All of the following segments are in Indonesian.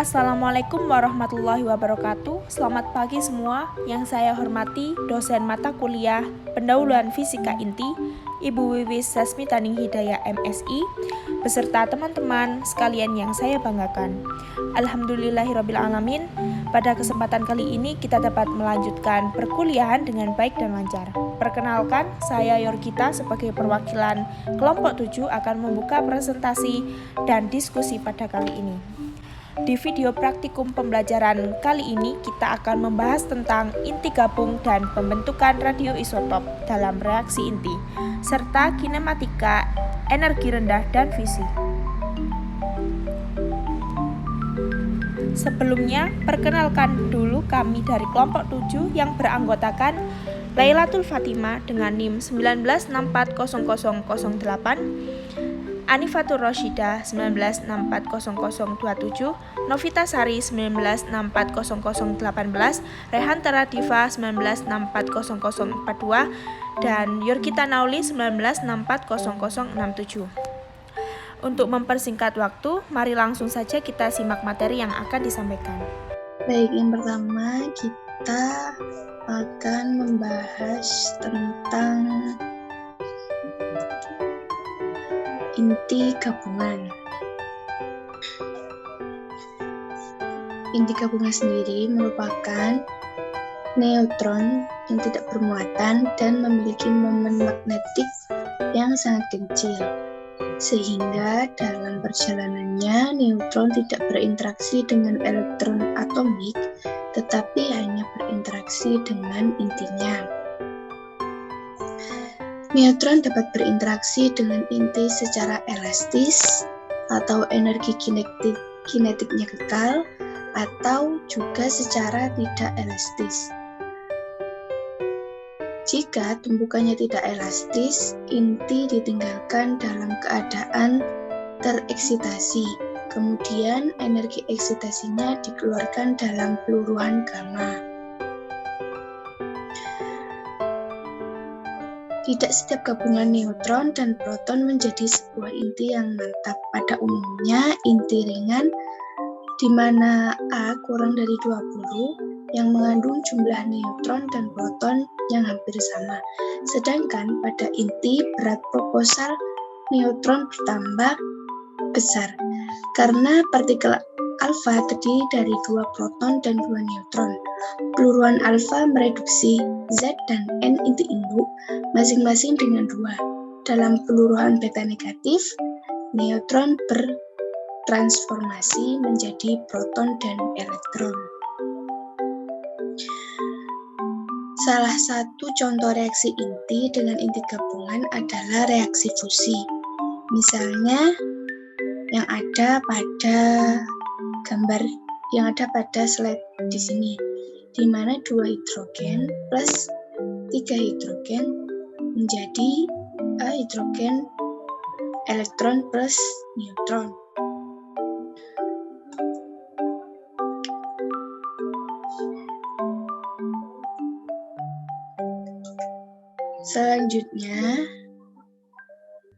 Assalamualaikum warahmatullahi wabarakatuh. Selamat pagi semua. Yang saya hormati dosen mata kuliah Pendahuluan Fisika Inti, Ibu Wiwis Sasmi Taning Hidayah MSI, beserta teman-teman sekalian yang saya banggakan. Alhamdulillahirrabbilalamin, pada kesempatan kali ini kita dapat melanjutkan perkuliahan dengan baik dan lancar. Perkenalkan, saya Yorgita sebagai perwakilan kelompok 7 akan membuka presentasi dan diskusi pada kali ini. Di video praktikum pembelajaran kali ini kita akan membahas tentang inti gabung dan pembentukan radioisotop dalam reaksi inti, serta kinematika, energi rendah, dan fisi. Sebelumnya, perkenalkan dulu kami dari kelompok 7 yang beranggotakan Lailatul Fatimah dengan NIM 1964008, Anifatur Roshidah 1964027, Novita Sari 1964018, Rehan Teradiva 1964042, dan Yorgita Nauli 1964067. Untuk mempersingkat waktu, mari langsung saja kita simak materi yang akan disampaikan. Baik, yang pertama kita akan membahas tentang inti gabungan. Inti gabungan sendiri merupakan neutron yang tidak bermuatan dan memiliki momen magnetik yang sangat kecil, sehingga dalam perjalanannya neutron tidak berinteraksi dengan elektron atomik, tetapi hanya berinteraksi dengan intinya. Neutron dapat berinteraksi dengan inti secara elastis atau energi kinetiknya kekal, atau juga secara tidak elastis. Jika tumpukannya tidak elastis, inti ditinggalkan dalam keadaan tereksitasi. Kemudian energi eksitasinya dikeluarkan dalam peluruhan gamma. Tidak setiap gabungan neutron dan proton menjadi sebuah inti yang mantap. Pada umumnya, inti ringan di mana A kurang dari 20 yang mengandung jumlah neutron dan proton yang hampir sama. Sedangkan pada inti berat proposal neutron bertambah besar karena partikel alfa terdiri dari 2 proton dan 2 neutron. Peluruhan alfa mereduksi Z dan N inti induk masing-masing dengan 2. Dalam peluruhan beta negatif, neutron bertransformasi menjadi proton dan elektron. Salah satu contoh reaksi inti dengan inti gabungan adalah reaksi fusi. Misalnya yang ada pada gambar yang ada pada slide di sini, di mana 2 hidrogen plus 3 hidrogen menjadi hidrogen elektron plus neutron. Selanjutnya,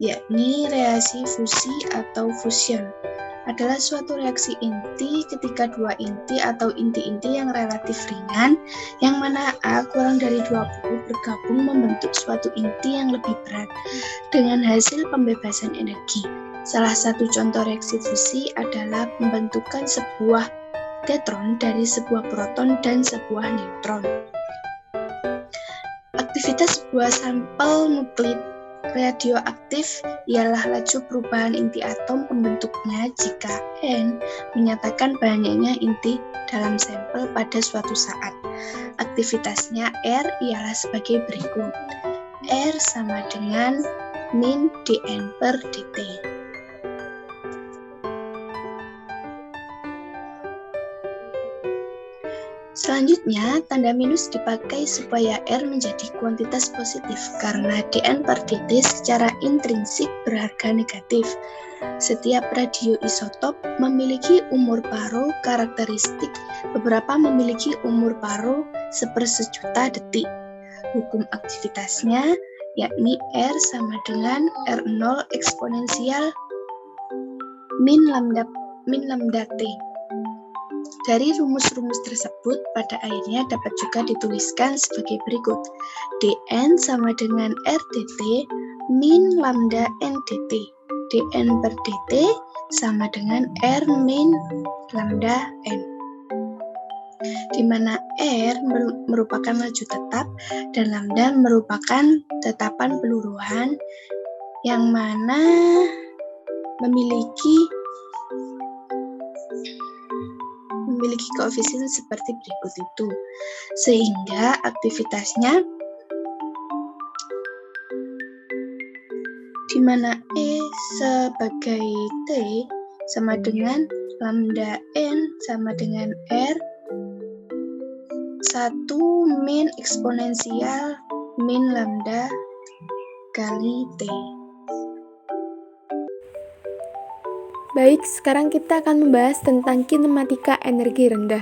yakni reaksi fusi atau fusion, adalah suatu reaksi inti ketika 2 inti atau inti-inti yang relatif ringan, yang mana A kurang dari 20 bergabung membentuk suatu inti yang lebih berat dengan hasil pembebasan energi. Salah satu contoh reaksi fusi adalah pembentukan sebuah tetron dari sebuah proton dan sebuah neutron. Aktivitas sebuah sampel nuklir radioaktif ialah laju perubahan inti atom pembentuknya jika N menyatakan banyaknya inti dalam sampel pada suatu saat. Aktivitasnya R ialah sebagai berikut. R sama dengan min dN per dt. Selanjutnya, tanda minus dipakai supaya R menjadi kuantitas positif karena dN per dt secara intrinsik berharga negatif. Setiap radioisotop memiliki umur paro karakteristik, beberapa memiliki umur paro sepersejuta detik. Hukum aktivitasnya yakni R sama dengan R0 eksponensial min lambda T. Dari rumus-rumus tersebut, pada akhirnya dapat juga dituliskan sebagai berikut. dN sama dengan RDT min lambda NDT. dN per dt sama dengan R min lambda N. Di mana R merupakan laju tetap dan lambda merupakan tetapan peluruhan yang mana memiliki koefisien seperti berikut itu, sehingga aktivitasnya di mana E sebagai T sama dengan lambda N sama dengan R 1 min eksponensial min lambda kali T. Baik, sekarang kita akan membahas tentang kinematika energi rendah.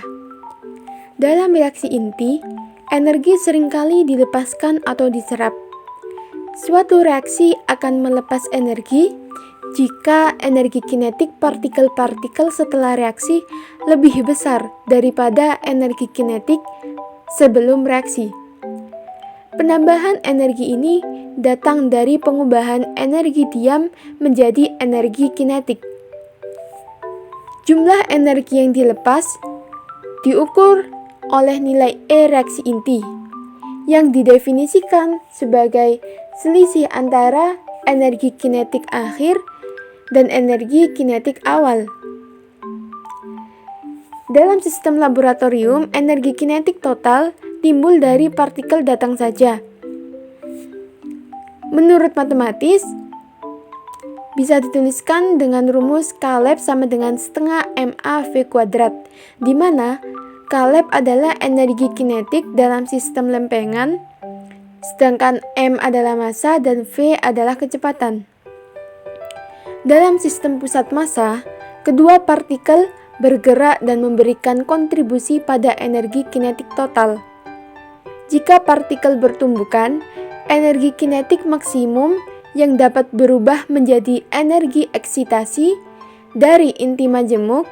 Dalam reaksi inti, energi seringkali dilepaskan atau diserap. Suatu reaksi akan melepas energi jika energi kinetik partikel-partikel setelah reaksi lebih besar daripada energi kinetik sebelum reaksi. Penambahan energi ini datang dari pengubahan energi diam menjadi energi kinetik. Jumlah energi yang dilepas diukur oleh nilai E reaksi inti, yang didefinisikan sebagai selisih antara energi kinetik akhir dan energi kinetik awal. Dalam sistem laboratorium, energi kinetik total timbul dari partikel datang saja. Menurut matematis, bisa dituliskan dengan rumus K-lab sama dengan setengah MAV², di mana K-lab adalah energi kinetik dalam sistem lempengan, sedangkan M adalah massa dan V adalah kecepatan. Dalam sistem pusat massa, kedua partikel bergerak dan memberikan kontribusi pada energi kinetik total. Jika partikel bertumbukan, energi kinetik maksimum yang dapat berubah menjadi energi eksitasi dari inti majemuk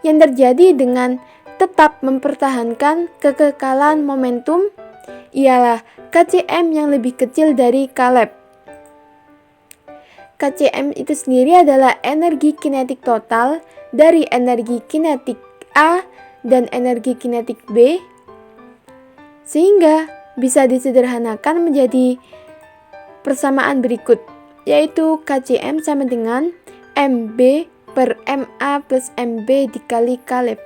yang terjadi dengan tetap mempertahankan kekekalan momentum ialah KCM yang lebih kecil dari K-lab. KCM itu sendiri adalah energi kinetik total dari energi kinetik A dan energi kinetik B, sehingga bisa disederhanakan menjadi persamaan berikut, yaitu KCM sama dengan MB per MA plus MB dikali K-lab.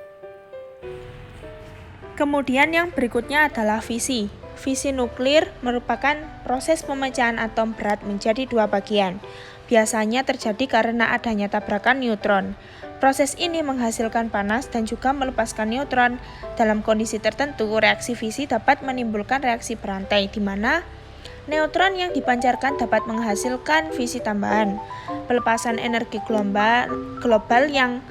Kemudian yang berikutnya adalah fisi. Fisi nuklir merupakan proses pemecahan atom berat menjadi dua bagian. Biasanya terjadi karena adanya tabrakan neutron. Proses ini menghasilkan panas dan juga melepaskan neutron. Dalam kondisi tertentu, reaksi fisi dapat menimbulkan reaksi berantai, di mana neutron yang dipancarkan dapat menghasilkan fisi tambahan. Pelepasan energi global yang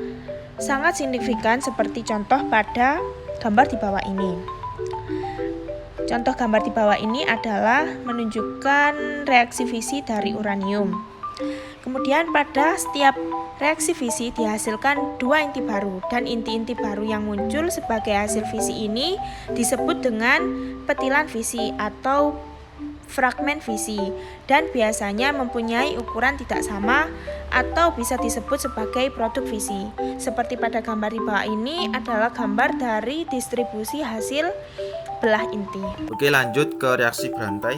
sangat signifikan seperti contoh pada gambar di bawah ini. Contoh gambar di bawah ini adalah menunjukkan reaksi fisi dari uranium. Kemudian pada setiap reaksi fisi dihasilkan dua inti baru, dan inti-inti baru yang muncul sebagai hasil fisi ini disebut dengan petilan fisi atau fragmen fisi, dan biasanya mempunyai ukuran tidak sama atau bisa disebut sebagai produk fisi. Seperti pada gambar di bawah ini adalah gambar dari distribusi hasil belah inti. Oke, lanjut ke reaksi berantai.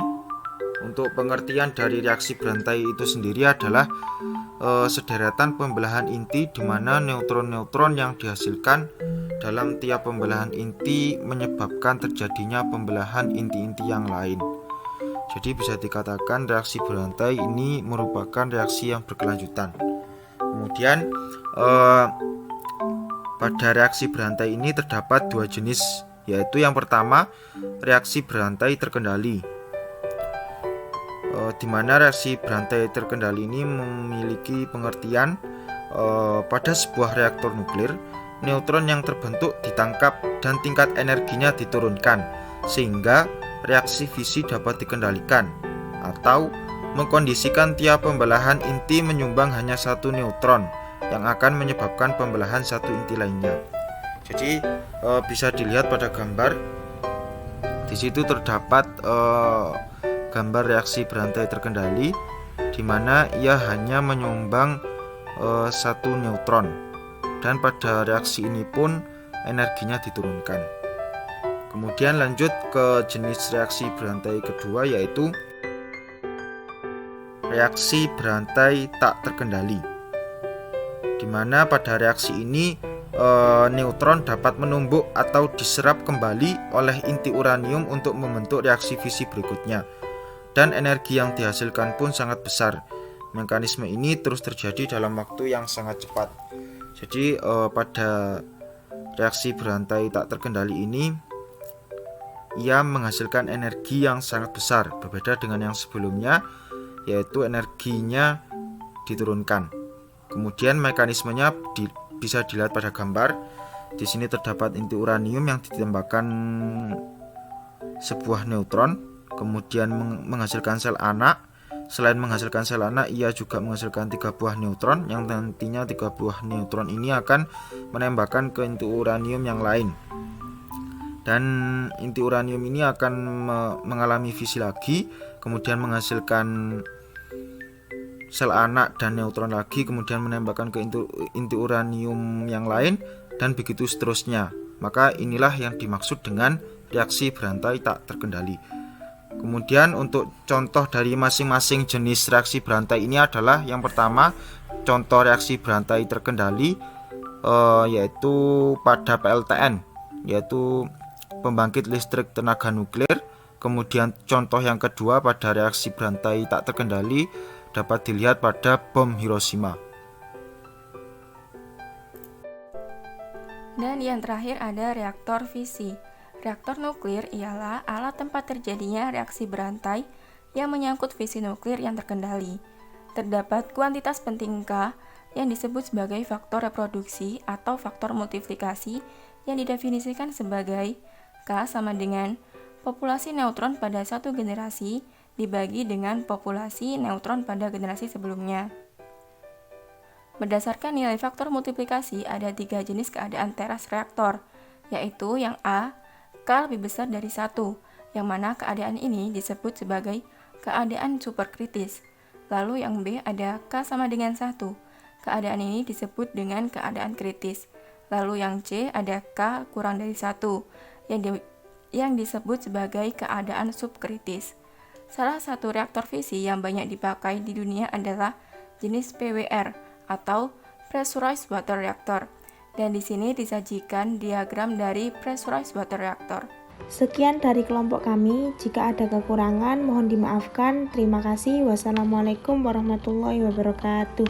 Untuk pengertian dari reaksi berantai itu sendiri adalah sederetan pembelahan inti di mana neutron-neutron yang dihasilkan dalam tiap pembelahan inti menyebabkan terjadinya pembelahan inti-inti yang lain. Jadi bisa dikatakan reaksi berantai ini merupakan reaksi yang berkelanjutan. Kemudian pada reaksi berantai ini terdapat dua jenis, yaitu yang pertama reaksi berantai terkendali, di mana reaksi berantai terkendali ini memiliki pengertian pada sebuah reaktor nuklir, neutron yang terbentuk ditangkap dan tingkat energinya diturunkan sehingga reaksi fisi dapat dikendalikan, atau mengkondisikan tiap pembelahan inti menyumbang hanya satu neutron yang akan menyebabkan pembelahan satu inti lainnya. Jadi bisa dilihat pada gambar. Di situ terdapat gambar reaksi berantai terkendali, di mana ia hanya menyumbang 1 neutron, dan pada reaksi ini pun energinya diturunkan. Kemudian lanjut ke jenis reaksi berantai kedua, yaitu reaksi berantai tak terkendali, di mana pada reaksi ini neutron dapat menumbuk atau diserap kembali oleh inti uranium untuk membentuk reaksi fisi berikutnya, dan energi yang dihasilkan pun sangat besar. Mekanisme ini terus terjadi dalam waktu yang sangat cepat. Jadi pada reaksi berantai tak terkendali ini ia menghasilkan energi yang sangat besar, berbeda dengan yang sebelumnya, yaitu energinya diturunkan. Kemudian mekanismenya bisa dilihat pada gambar. Di sini terdapat inti uranium yang ditembakkan sebuah neutron, kemudian menghasilkan sel anak. Selain menghasilkan sel anak, ia juga menghasilkan 3 buah neutron, yang nantinya 3 buah neutron ini akan menembakkan ke inti uranium yang lain. Dan inti uranium ini akan mengalami fisi lagi, kemudian menghasilkan sel anak dan neutron lagi, kemudian menembakkan ke inti uranium yang lain, dan begitu seterusnya. Maka inilah yang dimaksud dengan reaksi berantai tak terkendali. Kemudian untuk contoh dari masing-masing jenis reaksi berantai ini adalah, yang pertama contoh reaksi berantai terkendali yaitu pada PLTN, yaitu pembangkit listrik tenaga nuklir. Kemudian contoh yang kedua pada reaksi berantai tak terkendali dapat dilihat pada bom Hiroshima. Dan yang terakhir ada reaktor fisi. Reaktor nuklir ialah alat tempat terjadinya reaksi berantai yang menyangkut fisi nuklir yang terkendali. Terdapat kuantitas penting K yang disebut sebagai faktor reproduksi atau faktor multiplikasi yang didefinisikan sebagai K sama dengan populasi neutron pada satu generasi dibagi dengan populasi neutron pada generasi sebelumnya. Berdasarkan nilai faktor multiplikasi, ada 3 jenis keadaan teras reaktor, yaitu yang A, K lebih besar dari 1, yang mana keadaan ini disebut sebagai keadaan superkritis. Lalu yang B ada K sama dengan 1, keadaan ini disebut dengan keadaan kritis. Lalu yang C ada K kurang dari 1, yang disebut sebagai keadaan subkritis. Salah satu reaktor fisi yang banyak dipakai di dunia adalah jenis PWR atau Pressurized Water Reactor. Dan di sini disajikan diagram dari Pressurized Water Reactor. Sekian dari kelompok kami. Jika ada kekurangan, mohon dimaafkan. Terima kasih. Wassalamualaikum warahmatullahi wabarakatuh.